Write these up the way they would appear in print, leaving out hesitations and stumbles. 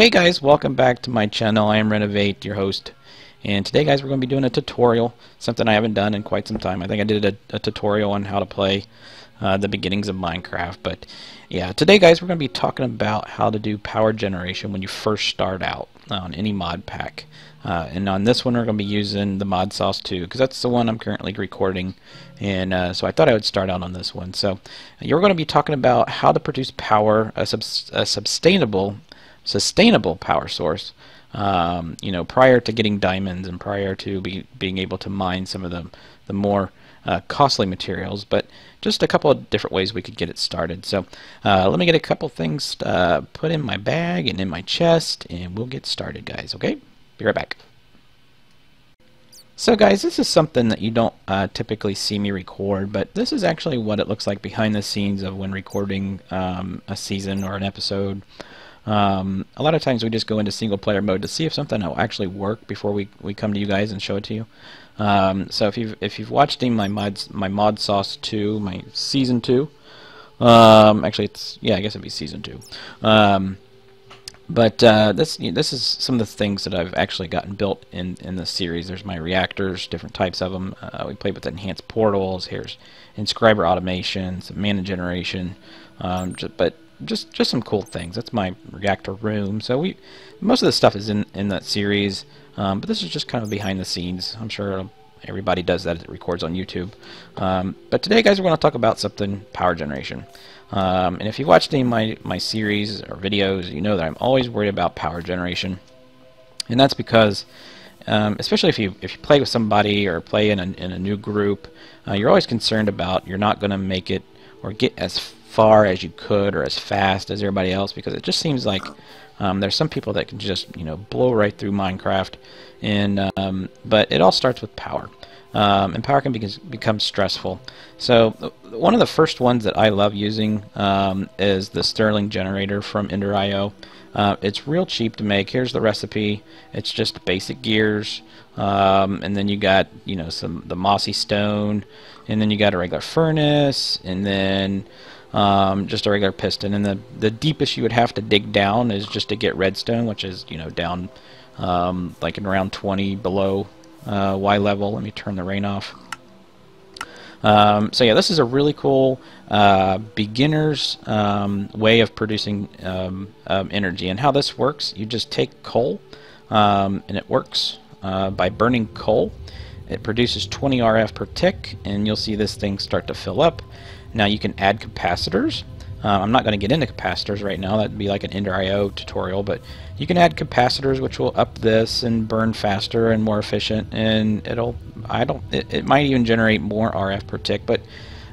Hey guys, welcome back to my channel. I am Renovate, your host, and today guys we're going to be doing a tutorial, something I haven't done in quite some time. I think I did a tutorial on how to play the beginnings of Minecraft, but yeah, today guys we're going to be talking about how to do power generation when you first start out on any mod pack. And on this one we're going to be using the mod sauce 2 because that's the one I'm currently recording, and so I thought I would start out on this one. So you're going to be talking about how to produce power, a sustainable power source, prior to getting diamonds and prior to being able to mine some of the more costly materials, but just a couple of different ways we could get it started. So let me get a couple things put in my bag and in my chest, and we'll get started, guys. Okay, be right back. So guys, this is something that you don't typically see me record, but this is actually what it looks like behind the scenes of when recording a season or an episode. A lot of times we just go into single player mode to see if something will actually work before we come to you guys and show it to you. So if you've watched my mod sauce 2, my season 2, actually I guess it'd be season 2. But this is some of the things that I've actually gotten built in this series. There's my reactors, different types of them. We played with enhanced portals. Here's inscriber automation, some mana generation, but just some cool things. That's my reactor room. So most of the stuff is in that series, but this is just kind of behind the scenes. I'm sure everybody does that. It records on YouTube. But today, guys, we're going to talk about something power generation. And if you watched any of my series or videos, you know that I'm always worried about power generation, and that's because especially if you play with somebody or play in a new group, you're always concerned about you're not going to make it or get as far as you could or as fast as everybody else, because it just seems like there's some people that can just blow right through Minecraft, and but it all starts with power, and power can become stressful. So one of the first ones that I love using is the Stirling generator from Ender.io. It's real cheap to make. Here's the recipe. It's just basic gears, and then you got the mossy stone, and then you got a regular furnace, and then just a regular piston. And the deepest you would have to dig down is just to get redstone, which is down like in around 20 below Y level. Let me turn the rain off. So yeah, this is a really cool beginner's way of producing energy. And how this works, you just take coal, and it works by burning coal. It produces 20 RF per tick, and you'll see this thing start to fill up. Now you can add capacitors. I'm not going to get into capacitors right now. That'd be like an Ender.io tutorial, but you can add capacitors which will up this and burn faster and more efficient, and it might even generate more RF per tick. But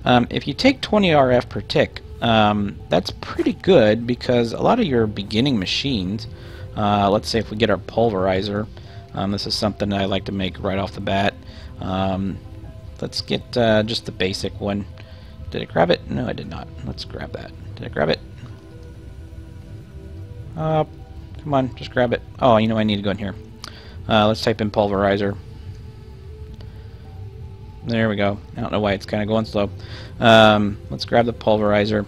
if you take 20 RF per tick, that's pretty good, because a lot of your beginning machines, let's say if we get our pulverizer, this is something that I like to make right off the bat. Let's get just the basic one. Did it grab it? No, I did not. Let's grab that. Did it grab it? Come on, just grab it. Oh, I need to go in here. Let's type in pulverizer. There we go. I don't know why it's kind of going slow. Let's grab the pulverizer.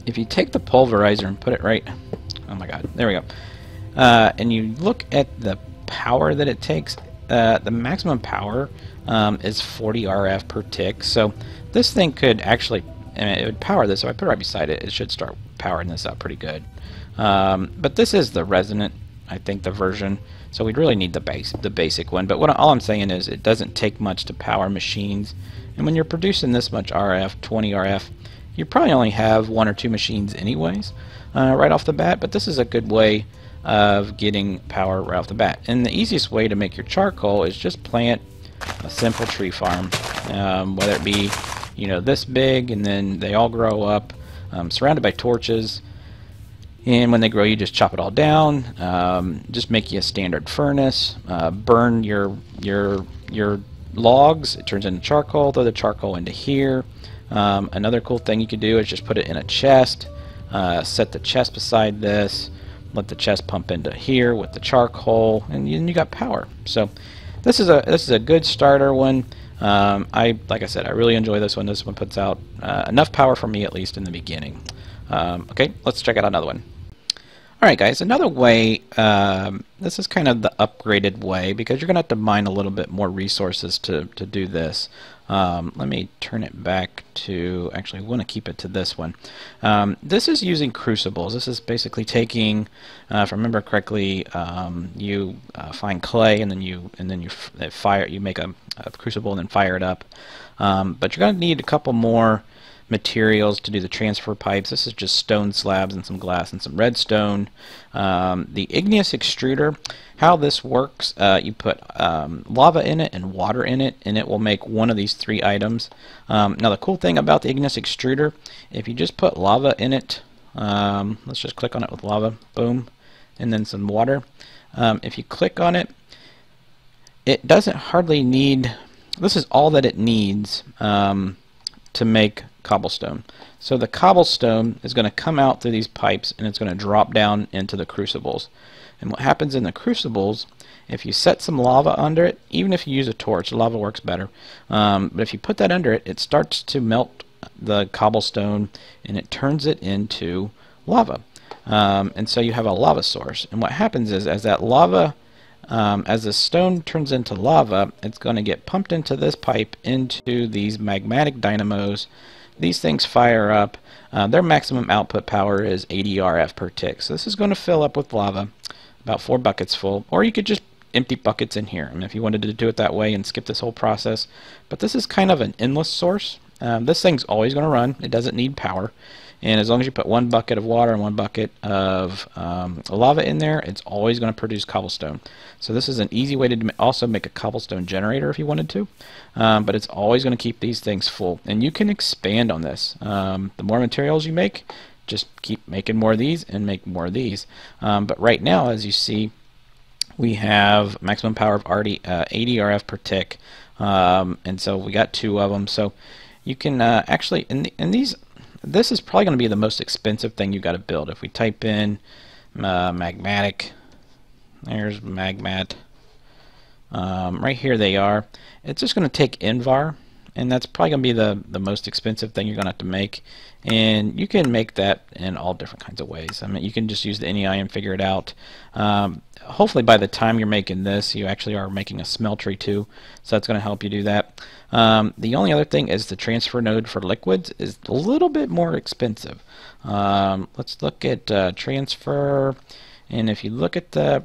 If you take the pulverizer and put it right... Oh my god, there we go. And you look at the power that it takes, the maximum power is 40 RF per tick. So this thing could actually, it would power this. So I put it right beside it. It should start powering this up pretty good. But this is the resonant, I think, the version. So we'd really need the basic one. But all I'm saying is it doesn't take much to power machines. And when you're producing this much RF, 20 RF, you probably only have 1 or 2 machines anyways, right off the bat. But this is a good way of getting power right off the bat. And the easiest way to make your charcoal is just plant a simple tree farm, whether it be this big, and then they all grow up surrounded by torches, and when they grow you just chop it all down, just make you a standard furnace, burn your logs, it turns into charcoal, throw the charcoal into here. Another cool thing you could do is just put it in a chest, set the chest beside this, let the chest pump into here with the charcoal, and you got power. So this is a good starter one. Like I said, I really enjoy this one. This one puts out enough power for me, at least in the beginning. Okay, let's check out another one. Alright guys, another way, this is kind of the upgraded way because you're going to have to mine a little bit more resources to do this. Let me turn it back to, actually I want to keep it to this one. This is using crucibles. This is basically taking, if I remember correctly, you find clay and then you fire, you make a crucible and then fire it up. But you're going to need a couple more materials to do the transfer pipes. This is just stone slabs and some glass and some redstone. The igneous extruder, how this works, you put lava in it and water in it, and it will make one of these three items. Now the cool thing about the igneous extruder, if you just put lava in it, let's just click on it with lava, boom, and then some water. If you click on it, it doesn't hardly need, this is all that it needs to make cobblestone. So the cobblestone is going to come out through these pipes and it's going to drop down into the crucibles. And what happens in the crucibles, if you set some lava under it, even if you use a torch, lava works better, but if you put that under it, it starts to melt the cobblestone and it turns it into lava. And so you have a lava source. And what happens is, as that lava, as the stone turns into lava, it's going to get pumped into this pipe into these magmatic dynamos. These things fire up. Their maximum output power is 80 RF per tick. So this is going to fill up with lava, about 4 buckets full. Or you could just empty buckets in here, I mean, if you wanted to do it that way and skip this whole process. But this is kind of an endless source. This thing's always going to run. It doesn't need power. And as long as you put 1 bucket of water and 1 bucket of lava in there, it's always going to produce cobblestone. So this is an easy way to also make a cobblestone generator if you wanted to. But it's always going to keep these things full. And you can expand on this. The more materials you make, just keep making more of these and make more of these. But right now, as you see, we have maximum power of already 80 RF per tick. And so we got 2 of them. So you can actually, in these, this is probably going to be the most expensive thing you got to build. If we type in magmatic, there's magmat. Right here they are. It's just going to take Invar, and that's probably going to be the most expensive thing you're going to have to make. And you can make that in all different kinds of ways. I mean, you can just use the NEI and figure it out. Hopefully by the time you're making this, you actually are making a smeltery too, so that's going to help you do that. The only other thing is the transfer node for liquids is a little bit more expensive. Let's look at transfer, and if you look at the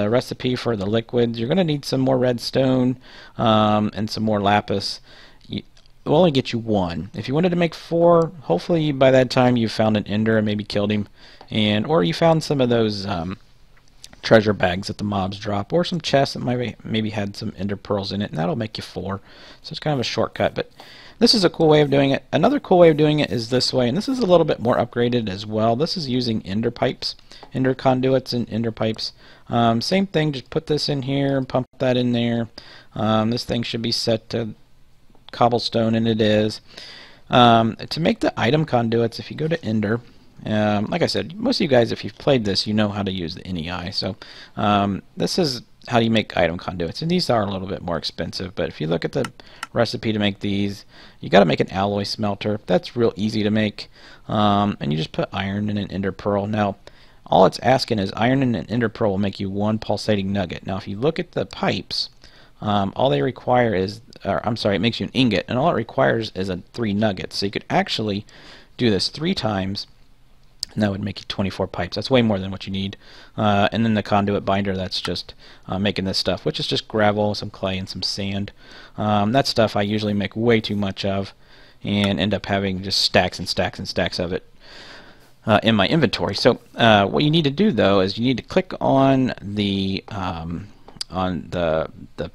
recipe for the liquids, you're going to need some more redstone and some more lapis. It will only get you 1. If you wanted to make 4, hopefully by that time you found an ender and maybe killed him, or you found some of those treasure bags that the mobs drop, or some chests that maybe had some ender pearls in it, and that'll make you 4. So it's kind of a shortcut, but this is a cool way of doing it. Another cool way of doing it is this way, and this is a little bit more upgraded as well. This is using ender pipes, ender conduits and ender pipes. Same thing, just put this in here and pump that in there. This thing should be set to cobblestone, and it is. To make the item conduits, if you go to ender, like I said, most of you guys, if you've played this, you know how to use the NEI. So this is how you make item conduits, and these are a little bit more expensive, but if you look at the recipe to make these, you got to make an alloy smelter. That's real easy to make, and you just put iron and an ender pearl. Now all it's asking is iron and an ender pearl will make you 1 pulsating nugget. Now if you look at the pipes, all they require is, or I'm sorry, it makes you an ingot, and all it requires is 3 nuggets. So you could actually do this 3 times, and that would make you 24 pipes. That's way more than what you need. And then the conduit binder, that's just making this stuff, which is just gravel, some clay, and some sand. That stuff I usually make way too much of and end up having just stacks and stacks and stacks of it in my inventory. So what you need to do, though, is you need to click on the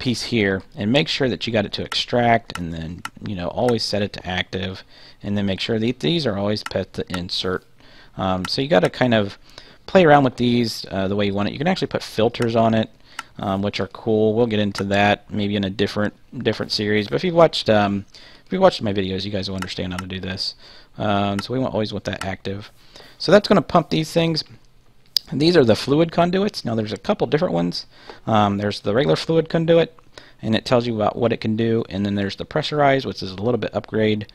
piece here and make sure that you got it to extract, and then always set it to active, and then make sure that these are always set to insert. So you got to kind of play around with these the way you want it. You can actually put filters on it, which are cool. We'll get into that maybe in a different series. But if you've watched my videos, you guys will understand how to do this. So we always want that active. So that's going to pump these things. And these are the fluid conduits. Now there's a couple different ones. There's the regular fluid conduit, and it tells you about what it can do. And then there's the pressurized, which is a little bit upgrade.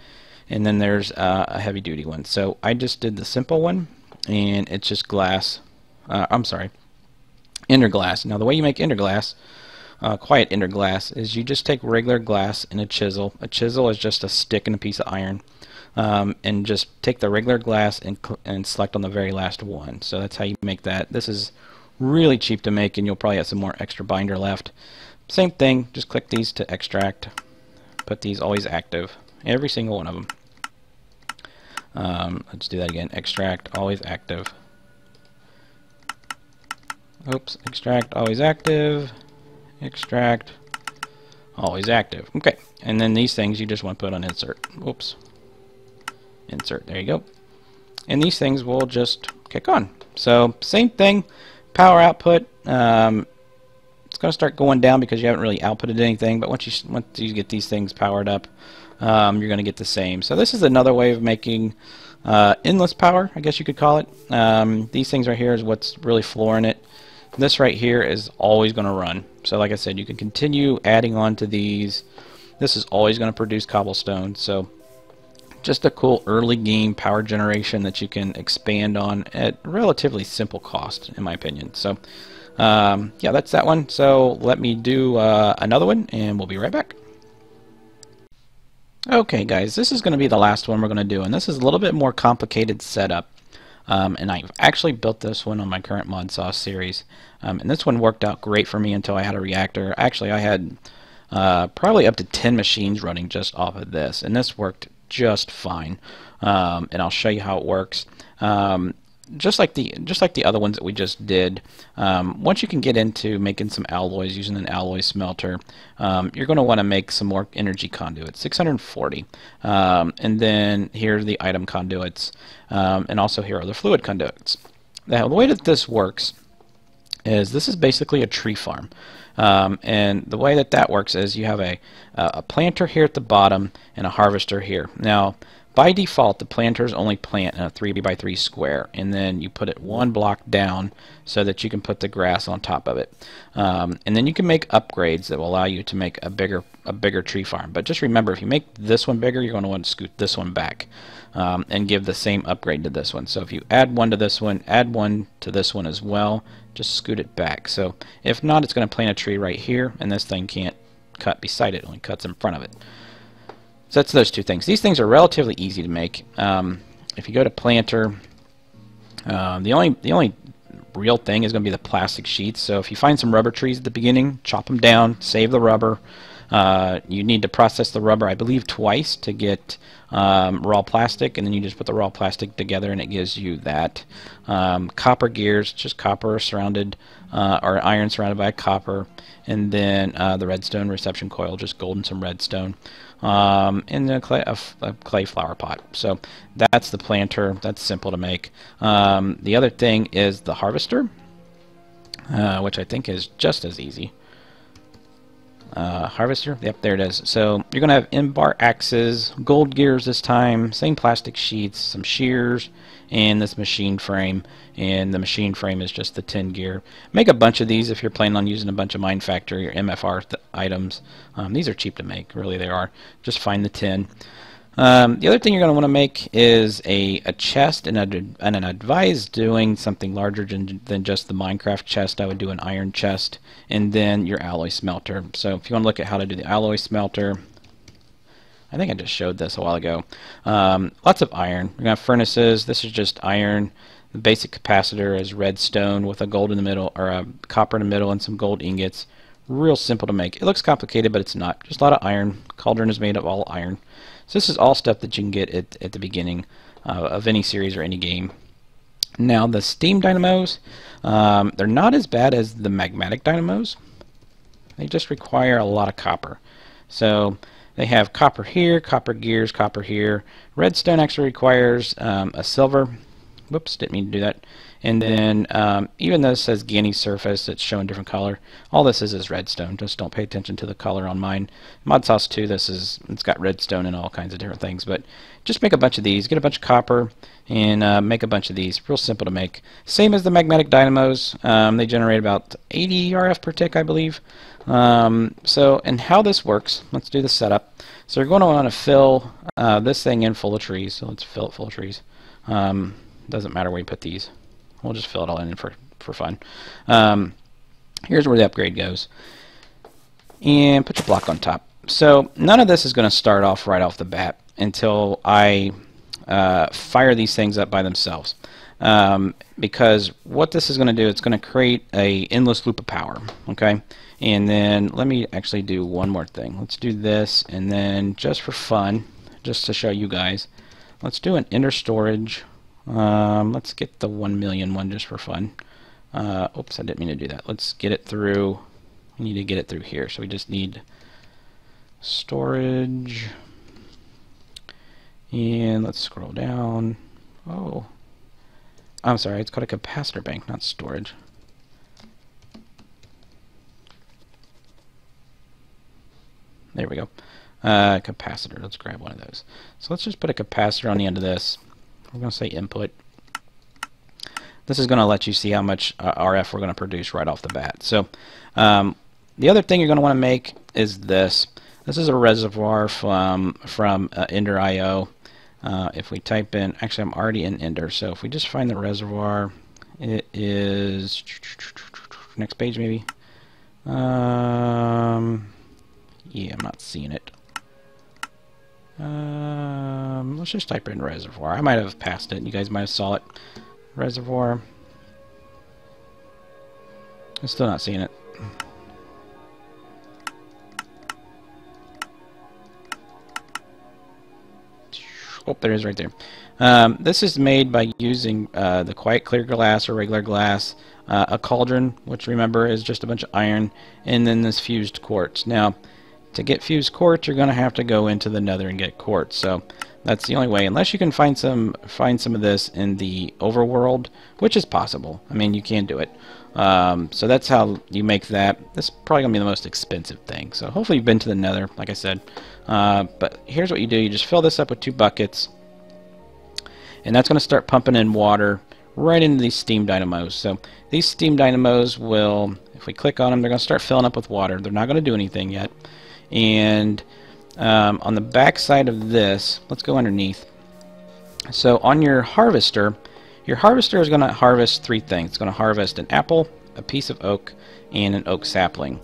And then there's a heavy duty one. So I just did the simple one, and it's just glass I'm sorry, ender glass. Now the way you make ender glass, quiet ender glass, is you just take regular glass and a chisel. A chisel is just a stick and a piece of iron. And just take the regular glass and select on the very last one. So that's how you make that. This is really cheap to make, and you'll probably have some more extra binder left. Same thing, just click these to extract. Put these always active, every single one of them. Let's do that again. Extract, always active. Oops, extract, always active. Extract, always active. Okay, and then these things you just want to put on insert. Whoops. Insert, there you go. And these things will just kick on. So same thing, power output. It's going to start going down because you haven't really outputted anything, but once you get these things powered up, you're going to get the same. So this is another way of making endless power, I guess you could call it. These things right here is what's really flooring it. This right here is always going to run. So like I said, you can continue adding on to these. This is always going to produce cobblestone. So just a cool early game power generation that you can expand on at relatively simple cost, in my opinion. So yeah, that's that one. So let me do another one, and we'll be right back. Okay guys, this is going to be the last one we're going to do, and this is a little bit more complicated setup. And I've actually built this one on my current mod sauce series, and this one worked out great for me until I had a reactor. Actually, I had probably up to 10 machines running just off of this, and this worked just fine. And I'll show you how it works. Just like the other ones that we just did, once you can get into making some alloys using an alloy smelter, you're going to want to make some more energy conduits, 640. And then here are the item conduits, and also here are the fluid conduits. Now the way that this works is this is basically a tree farm. And the way that works is you have a planter here at the bottom and a harvester here. Now by default, the planters only plant in a 3x3 square, and then you put it one block down so that you can put the grass on top of it. And then you can make upgrades that will allow you to make a bigger tree farm. But just remember, if you make this one bigger, you're going to want to scoot this one back and give the same upgrade to this one. So if you add one to this one, add one to this one as well, just scoot it back. So if not, it's going to plant a tree right here, and this thing can't cut beside it, it only cuts in front of it. So that's those two things. These things are relatively easy to make. If you go to planter, the only real thing is going to be the plastic sheets. So if you find some rubber trees at the beginning, chop them down, save the rubber. You need to process the rubber, I believe, twice to get raw plastic, and then you just put the raw plastic together and it gives you that. Copper gears, just copper surrounded, or iron surrounded by copper, and then the redstone reception coil, just gold and some redstone. And then a clay flower pot. So that's the planter. That's simple to make. The other thing is the harvester, which I think is just as easy. Harvester, yep, there it is. So you're going to have M-bar axes, gold gears this time, same plastic sheets, some shears, and this machine frame. And the machine frame is just the 10 gear. Make a bunch of these if you're planning on using a bunch of Mine Factory or MFR items. These are cheap to make, really they are. Just find the 10. The other thing you're going to want to make is a chest, and I'd advise doing something larger than just the Minecraft chest. I would do an iron chest, and then your alloy smelter. So if you want to look at how to do the alloy smelter, I think I just showed this a while ago. Lots of iron. We're going to have furnaces. This is just iron. The basic capacitor is redstone with a gold in the middle, or a copper in the middle, and some gold ingots. Real simple to make. It looks complicated, but it's not. Just a lot of iron. Cauldron is made of all iron. So this is all stuff that you can get at the beginning of any series or any game. Now the steam dynamos, they're not as bad as the magmatic dynamos. They just require a lot of copper. So they have copper here, copper gears, copper here. Redstone actually requires a silver. Whoops, didn't mean to do that. And then even though it says Ganny surface, it's showing different color. All this is redstone. Just don't pay attention to the color on mine. Mod Sauce 2, it's got redstone and all kinds of different things. But just make a bunch of these. Get a bunch of copper and make a bunch of these. Real simple to make. Same as the magmatic dynamos. They generate about 80 RF per tick, I believe. And how this works, let's do the setup. So you're going to want to fill this thing in full of trees. So let's fill it full of trees. Doesn't matter where you put these. We'll just fill it all in for for fun. Here's where the upgrade goes. And put your block on top. So none of this is going to start off right off the bat until I fire these things up by themselves. Because what this is going to do, it's going to create a endless loop of power. Okay, and then let me actually do one more thing. Let's do this, and then just for fun, just to show you guys, let's do an ender storage. Let's get the 1 million one just for fun. Oops, I didn't mean to do that. Let's get it through. We need to get it through here, so we just need storage, and let's scroll down. Oh, I'm sorry, it's called a capacitor bank, not storage. There we go. Capacitor, let's grab one of those. So let's just put a capacitor on the end of this. We're going to say input. This is going to let you see how much RF we're going to produce right off the bat. So the other thing you're going to want to make is this. This is a reservoir from Ender IO. If we type in, actually I'm already in Ender, so if we just find the reservoir, it is next page maybe. Yeah, I'm not seeing it. Let's just type in reservoir. I might have passed it. You guys might have saw it. Reservoir. I'm still not seeing it. Oh, there it is right there. This is made by using the quiet clear glass or regular glass, a cauldron, which remember is just a bunch of iron, and then this fused quartz. Now, to get fused quartz, you're going to have to go into the nether and get quartz. So that's the only way, unless you can find some of this in the overworld, which is possible. I mean, you can do it. So that's how you make that. This is probably going to be the most expensive thing. So hopefully you've been to the nether, like I said. But here's what you do. You just fill this up with 2 buckets. And that's going to start pumping in water right into these steam dynamos. So these steam dynamos will, if we click on them, they're going to start filling up with water. They're not going to do anything yet. And on the back side of this, let's go underneath. So on your harvester is going to harvest 3 things. It's going to harvest an apple, a piece of oak, and an oak sapling.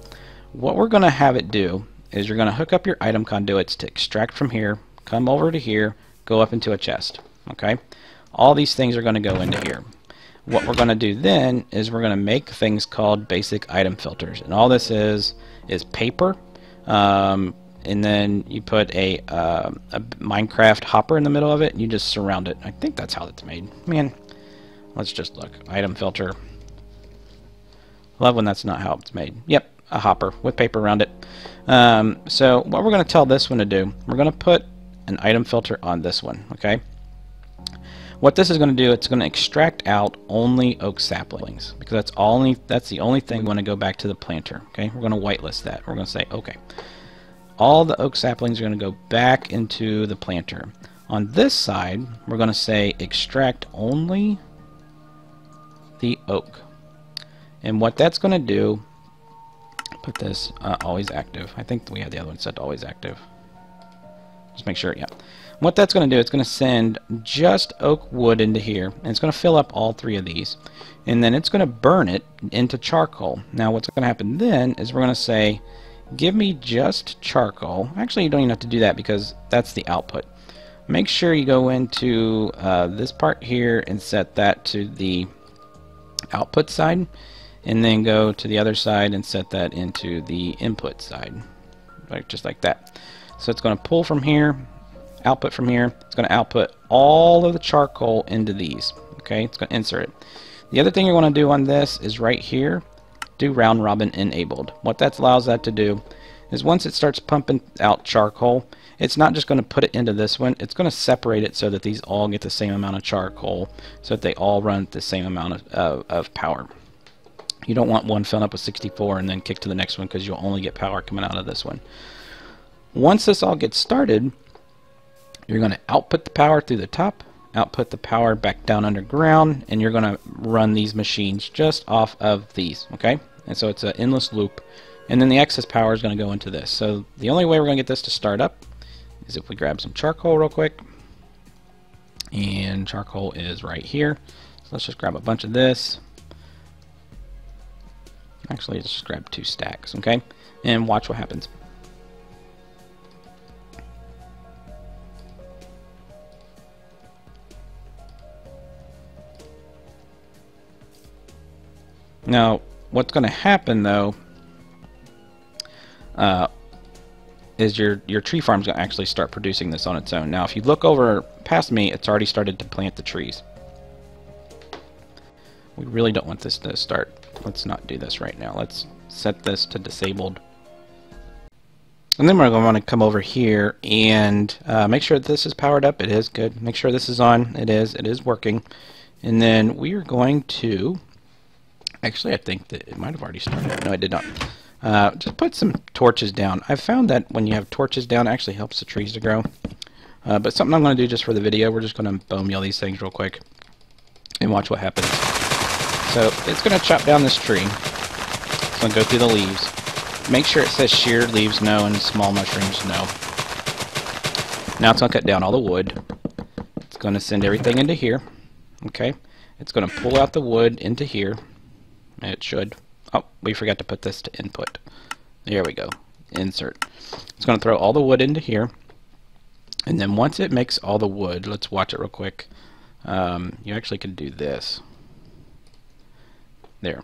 What we're going to have it do is you're going to hook up your item conduits to extract from here, come over to here, go up into a chest. Okay? All these things are going to go into here. What we're going to do then is we're going to make things called basic item filters. And all this is paper. And then you put a Minecraft hopper in the middle of it, and you just surround it. I think that's how it's made. Man, let's just look. Item filter. Love when that's not how it's made. Yep, a hopper with paper around it. So what we're going to tell this one to do, we're going to put an item filter on this one. Okay. What this is going to do, it's going to extract out only oak saplings, because that's the only thing we want to go back to the planter. Okay, we're going to whitelist that. We're going to say okay. All the oak saplings are going to go back into the planter. On this side, we're going to say extract only the oak. And what that's going to do, put this always active. I think we had the other one set to always active. Just make sure, yeah. What that's going to do, it's going to send just oak wood into here, and it's going to fill up all 3 of these. And then it's going to burn it into charcoal. Now what's going to happen then is we're going to say, give me just charcoal. Actually, you don't even have to do that because that's the output. Make sure you go into this part here and set that to the output side, and then go to the other side and set that into the input side, just like that. So it's going to pull from here, output from here. It's going to output all of the charcoal into these. Okay, it's going to insert it. The other thing you want to do on this is right here, do round robin enabled. What that allows that to do is once it starts pumping out charcoal, it's not just going to put it into this one, it's going to separate it so that these all get the same amount of charcoal, so that they all run the same amount of power. You don't want one filling up with 64 and then kick to the next one, because you'll only get power coming out of this one. Once this all gets started, you're going to output the power through the top, output the power back down underground, and you're going to run these machines just off of these. Okay, and so it's an endless loop, and then the excess power is going to go into this. So the only way we're going to get this to start up is if we grab some charcoal real quick, and charcoal is right here. So let's just grab a bunch of this, Actually, just grab 2 stacks, okay? And watch what happens. Now, what's going to happen though is your tree farm's going to actually start producing this on its own. Now, if you look over past me, it's already started to plant the trees. We really don't want this to start. Let's not do this right now. Let's set this to disabled. And then we're going to want to come over here and make sure that this is powered up. It is good. Make sure this is on. It is. It is working. And then we are going to... Actually, I think that it might have already started. No, it did not. Just put some torches down. I've found that when you have torches down, it actually helps the trees to grow. But something I'm going to do just for the video, we're just going to bone meal these things real quick and watch what happens. So it's going to chop down this tree. It's going to go through the leaves. Make sure it says sheared leaves no and small mushrooms no. Now it's going to cut down all the wood. It's going to send everything into here. Okay. It's going to pull out the wood into here. It should. Oh, we forgot to put this to input. There we go. Insert. It's going to throw all the wood into here. And then once it makes all the wood, let's watch it real quick. You actually can do this. There.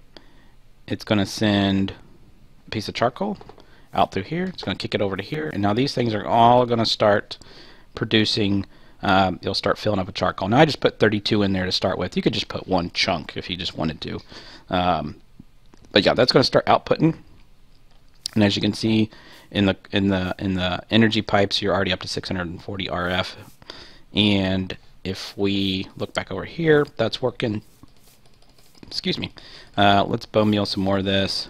It's going to send a piece of charcoal out through here. It's going to kick it over to here. And now these things are all going to start producing. You'll start filling up with charcoal. Now I just put 32 in there to start with. You could just put 1 chunk if you just wanted to. But yeah, that's going to start outputting. And as you can see in the energy pipes, you're already up to 640 RF. And if we look back over here, that's working. Excuse me. Let's bone meal some more of this.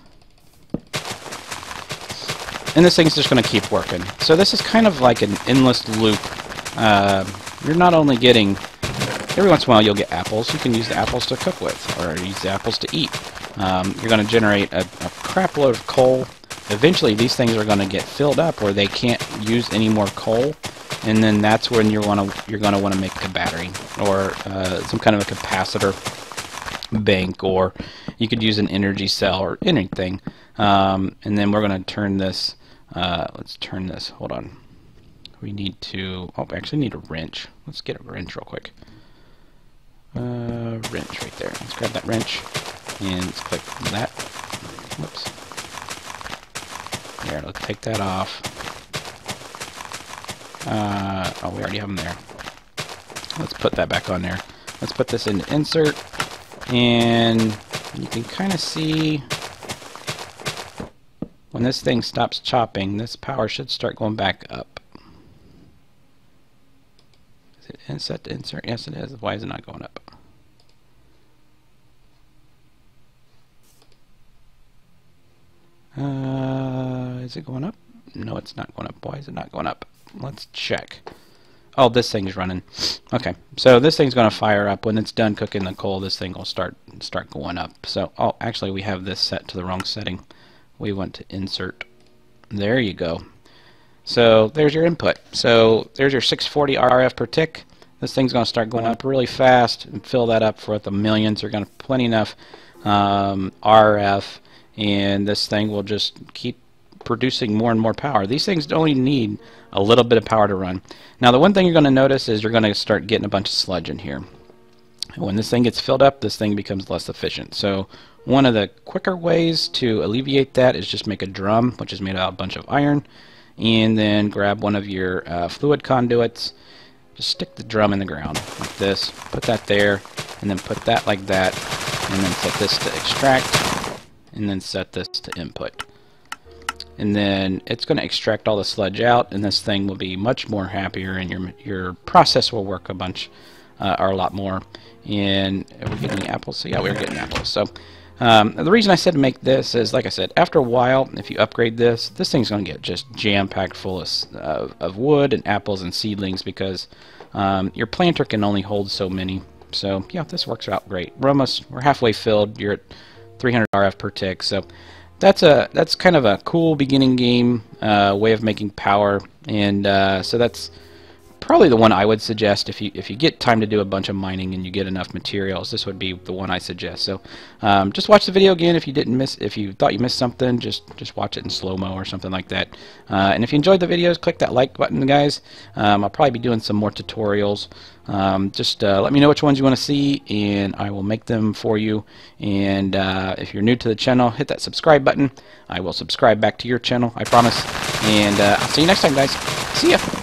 And this thing's just going to keep working. So this is kind of like an endless loop. You're not only getting, every once in a while you'll get apples. You can use the apples to cook with, or use the apples to eat. You're going to generate a crap load of coal. Eventually these things are going to get filled up where they can't use any more coal, and then that's when you're going to want to make a battery or some kind of a capacitor bank, or you could use an energy cell or anything. And then we're going to turn this. Let's turn this. Hold on. We need to. Oh, we actually need a wrench. Let's get a wrench real quick. Wrench right there. Let's grab that wrench and let's click that. Whoops. There. Let's take that off. Oh, we already have them there. Let's put that back on there. Let's put this into insert, and you can kind of see when this thing stops chopping, this power should start going back up. Is it set to insert? Yes, it is. Why is it not going up? Is it going up? No, it's not going up. Why is it not going up? Let's check. Oh, this thing's running. Okay, so this thing's going to fire up. When it's done cooking the coal, this thing will start going up. So, oh, actually, we have this set to the wrong setting. We want to insert. There you go. So there's your input. So there's your 640 RF per tick. This thing's going to start going up really fast and fill that up for the millions. You're going to have plenty enough RF, and this thing will just keep producing more and more power. These things only need a little bit of power to run. Now the one thing you're going to notice is you're going to start getting a bunch of sludge in here. And when this thing gets filled up, this thing becomes less efficient. So one of the quicker ways to alleviate that is just make a drum, which is made out of a bunch of iron, and then grab one of your fluid conduits. Just stick the drum in the ground like this, put that there, and then put that like that, and then set this to extract, and then set this to input. And then it's going to extract all the sludge out, and this thing will be much more happier, and your process will work a lot more. And are we getting apples? So yeah, we're getting apples. So the reason I said to make this is, like I said, after a while, if you upgrade this thing's going to get just jam-packed full of wood and apples and seedlings, because your planter can only hold so many. So yeah, this works out great. We're halfway filled. You're at 300 RF per tick. So that's kind of a cool beginning game way of making power, and so that's probably the one I would suggest if you get time to do a bunch of mining and you get enough materials. This would be the one I suggest. So just watch the video again if you thought you missed something. Just watch it in slow-mo or something like that. And if you enjoyed the videos, click that like button, guys. I'll probably be doing some more tutorials. Just let me know which ones you want to see, and I will make them for you. And if you're new to the channel, hit that subscribe button. I will subscribe back to your channel, I promise. And I'll see you next time, guys. See ya.